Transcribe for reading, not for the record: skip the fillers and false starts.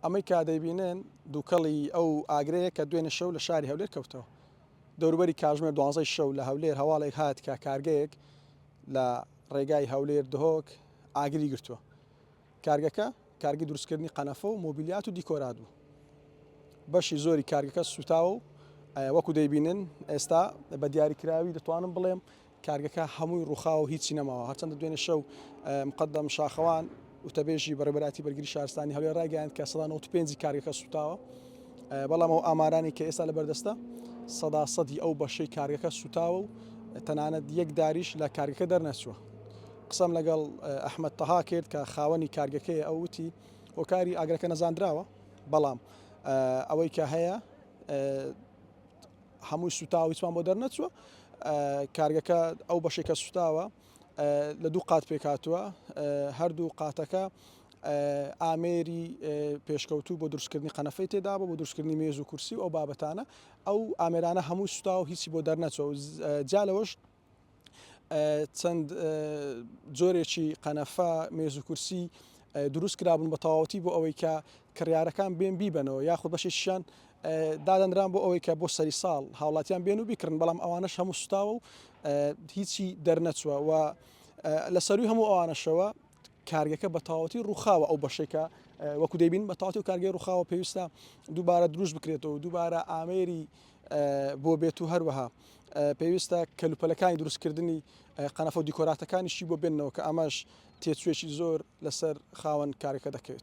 ئەمەی کا دەیبینن دووکەڵی ئەو ئاگرەیە کە دوێنێ شەو لە شاری هەولێر کەوتەوە دەوروبەری کاتژمێر 12 شەو لە هەولێر هەواڵێک هات کە کارگەیەک لە ڕێگای هەولێر دهۆک ئاگری گرتووە کارگەکە کارگەی دروستکردنی قەنەفە و مۆبیلیات و دیکۆرات بوو بەشی زۆری کارگەکە سوتاوە و وەکو دەیبینن ئێستا بە دیاریکراوی دەتوانم بڵێم کارگەکە هەمووی ڕووخاوە هیچی نەماوە هەرچەندە دوێنێ شەو مقدم شاخەوان وتەبێژی بەڕێبەراتی بەرگری شارستانی هەولێر ڕایگەیاند کە 95 کارگەکە سوتاوە بەڵام ئەو ئامارانی کە ئێستا لەبەردەستە 100% ئەو بەشەی کارگەکە سوتاوە و تەنانەت یەک داریش لە کارگەکە دەرنەچووە قسەم لەگەڵ ئەحمەد تەها کرد کە خاوەنی کارگەکەی ئەو وتی هۆکاری ئاگرەکە نەزاندراوە بەڵام ئەوەی کە هەیە هەمووی سوتاوە هیچمان بۆ دەرنەچووە کارگەکە ئەو بەشێکە سوتاوە لە دوو قات پێکاتووە هەردوو قاتەکە ئامێری پێشکەوتوو بۆ دروستکردنی قەنەفەی تێدا بۆ دروستکردنی مێز و کورسی و ئەو بابەتانە ئەو ئامێرانە هەموو سوتاوە هیچی بۆ دەرنەچوە جا لەوەش چەند جۆرێکی قەنەفە مێز و کورسی دروست کرابوون بە تەواوەتی بۆ ئەوەی کە کڕیارەکان بێن بیبنەوە یاخود بەشێکیان دادەنران بۆ ئەوەی کە بۆ سەری ساڵ هاوڵاتیان بێن و بیکردن بەڵام ئەوانەش هەموو سوتاوە و هیچی دەرنەچووە و لە سەروی هەموو ئەوانەشەوە کارگەکە بە تەواوەتی ڕووخاوە ئەو بەشێکە وەکو دەیبین بە تەواوەتی و کارگەی ڕووخاوە پێویستە دووبارە دروست بکرێتەوە دووبارە ئامێری بۆ بێت و هەروەها پێویستە کەلوپەلەکانی دروستکردنی قەنەفە و دیکۆراتەکانیشی بۆ بێنەوە کە ئەمەش تێچوێکی زۆر لەسەر خاوەن کارەکە دەکەوێت.